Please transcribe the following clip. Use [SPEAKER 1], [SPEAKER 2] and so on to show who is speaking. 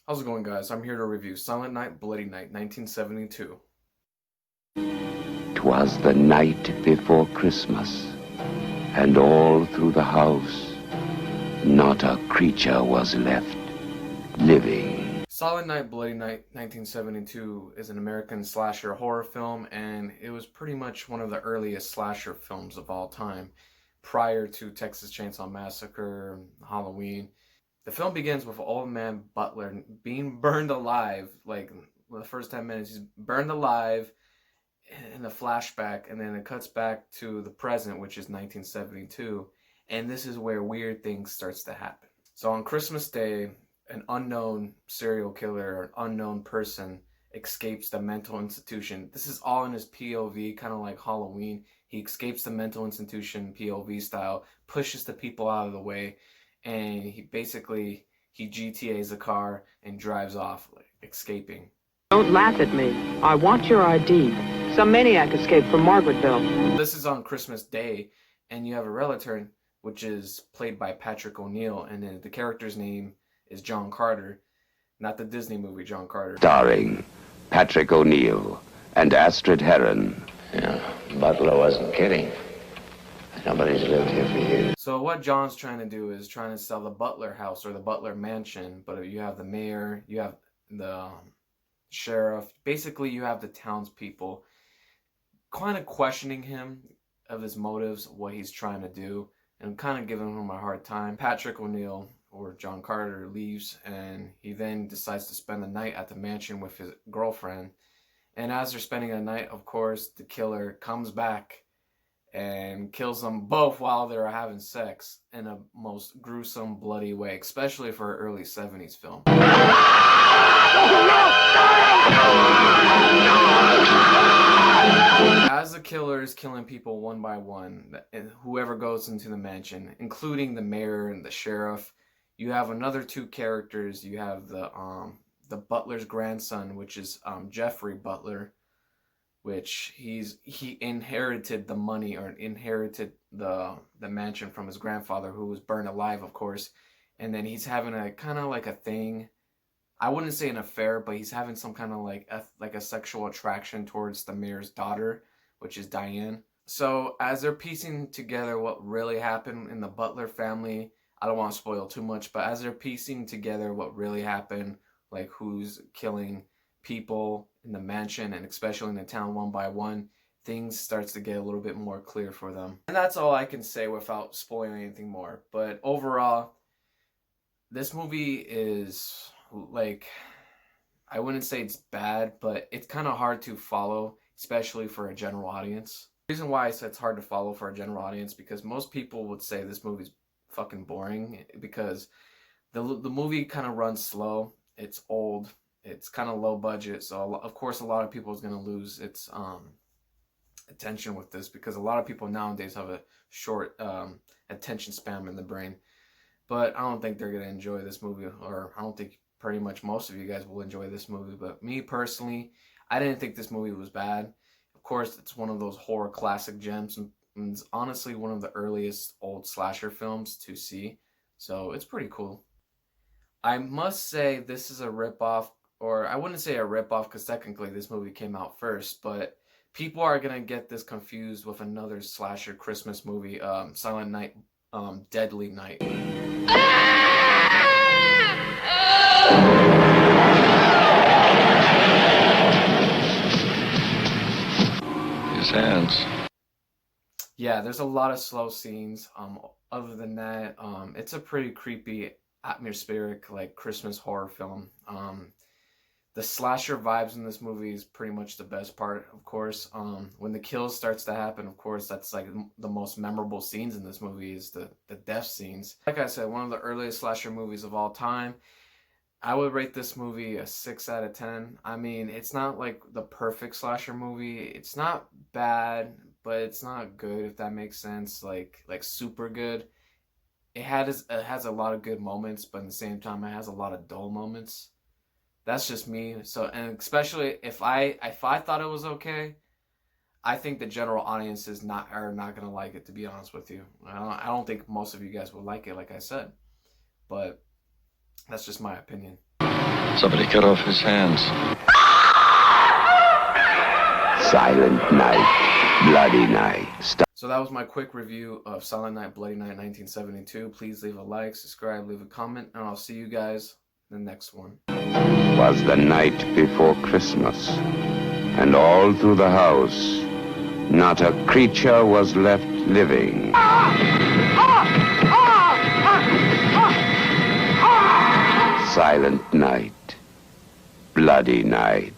[SPEAKER 1] How's it going, guys? I'm here to review Silent Night, Bloody Night, 1972.
[SPEAKER 2] 'Twas the night before Christmas, and all through the house, not a creature was left living.
[SPEAKER 1] Silent Night, Bloody Night, 1972 is an American slasher horror film, and it was pretty much one of the earliest slasher films of all time, prior to Texas Chainsaw Massacre, Halloween. The film begins with old man Butler being burned alive, like the first 10 minutes, he's burned alive in a flashback, and then it cuts back to the present, which is 1972, and this is where weird things starts to happen. So on Christmas Day, an unknown serial killer, or an unknown person, escapes the mental institution. This is all in his POV, kind of like Halloween. He escapes the mental institution POV style, pushes the people out of the way, and he GTAs a car and drives off, like, escaping.
[SPEAKER 3] Don't laugh at me. I want your ID. Some maniac escaped from Margaretville.
[SPEAKER 1] This is on Christmas Day, and you have a relative, which is played by Patrick O'Neal, and then the character's name is John Carter, not the Disney movie John Carter.
[SPEAKER 2] Starring Patrick O'Neal and Astrid Heron.
[SPEAKER 4] Yeah, Butler wasn't kidding. Nobody's lived here for years.
[SPEAKER 1] So what John's trying to do is trying to sell the Butler house or the Butler mansion, but you have the mayor, you have the sheriff, basically you have the townspeople kind of questioning him of his motives, what he's trying to do, and kind of giving him a hard time. Patrick O'Neal, or John Carter, leaves, and he then decides to spend the night at the mansion with his girlfriend. And as they're spending the night, of course, the killer comes back and kills them both while they're having sex in a most gruesome, bloody way, especially for an early 70s film. As the killer is killing people one by one, and whoever goes into the mansion, including the mayor and the sheriff, you have another two characters. You have the Butler's grandson, which is Jeffrey Butler, which he inherited the money, or inherited the mansion from his grandfather, who was burned alive, of course. And then he's having a kind of like a thing. I wouldn't say an affair, but he's having some kind of like a sexual attraction towards the mayor's daughter, which is Diane. So as they're piecing together what really happened in the Butler family, I don't want to spoil too much, but as they're piecing together what really happened, like who's killing people in the mansion and especially in the town one by one, things starts to get a little bit more clear for them. And that's all I can say without spoiling anything more. But overall, this movie is, like, I wouldn't say it's bad, but it's kind of hard to follow, especially for a general audience. The reason why I said it's hard to follow for a general audience, because most people would say this movie's fucking boring, because the movie kind of runs slow. It's old. It's kind of low budget, so of course a lot of people is going to lose its attention with this, because a lot of people nowadays have a short attention span in the brain. But I don't think they're going to enjoy this movie, or I don't think pretty much most of you guys will enjoy this movie. But me personally, I didn't think this movie was bad. Of course, it's one of those horror classic gems, and it's honestly one of the earliest old slasher films to see. So it's pretty cool. I must say this is a ripoff, or I wouldn't say a ripoff because technically this movie came out first, but people are going to get this confused with another slasher Christmas movie, Silent Night, Deadly Night.
[SPEAKER 4] His hands.
[SPEAKER 1] Yeah, there's a lot of slow scenes. Other than that, it's a pretty creepy, atmospheric, like, Christmas horror film. The slasher vibes in this movie is pretty much the best part, of course. When the kill starts to happen, of course, that's like the most memorable scenes in this movie is the death scenes. Like I said, one of the earliest slasher movies of all time. I would rate this movie a 6 out of 10. I mean, it's not like the perfect slasher movie. It's not bad, but it's not good, if that makes sense. Like super good. It has a lot of good moments, but at the same time, it has a lot of dull moments. That's just me. So, and especially if I thought it was okay, I think the general audience are not gonna like it. To be honest with you, I don't think most of you guys will like it, like I said. But That's just my opinion.
[SPEAKER 5] Somebody cut off his hands.
[SPEAKER 2] Silent Night, Bloody Night.
[SPEAKER 1] So that was my quick review of Silent Night, Bloody Night 1972. Please leave a like, subscribe, leave a comment, and I'll see you guys in the next one.
[SPEAKER 2] Was the night before Christmas, and all through the house, not a creature was left living. Silent Night, Bloody Night.